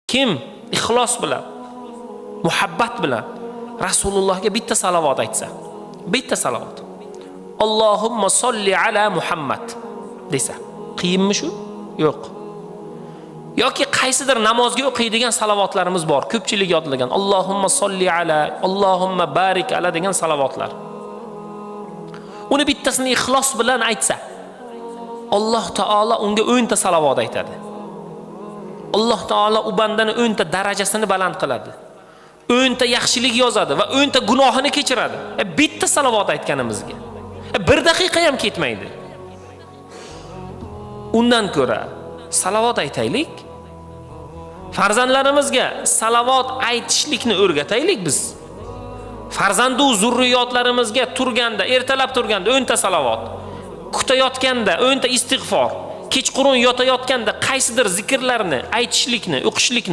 Kim ixlos bilan, muhabbat bilan Rasulullohga bitta salovat aytsa, bitta salovat. Allohumma solli ala Muhammad desa, qiyinmi shu? Yo'q. Yoki qaysidir namozga o'qiydigan salovatlarimiz bor, ko'pchilik yodlagan. Allohumma solli ala, Allohumma barik ala degan salovatlar. Uni bittasini ixlos bilan aytsa, Alloh taolo unga 10 ta salovat aytadi. Alloh taolo u bandani 10 ta darajasini baland qiladi. 10 ta yaxshilik yozadi va 10 ta gunohini kechiradi. Bitta salovat aytganimizga. 1 daqiqa ham ketmaydi. Undan ko'ra salovat aytaylik. Farzandlarimizga salovat aytishlikni o'rgataylik biz. Farzandu zurriyotlarimizga turganda, ertalab turganda 10 ta salovat, kutayotganda 10 ta istig'for, kechqurun yotayotganda qaysidir zikrlarni aytishlikni, o'qishlikni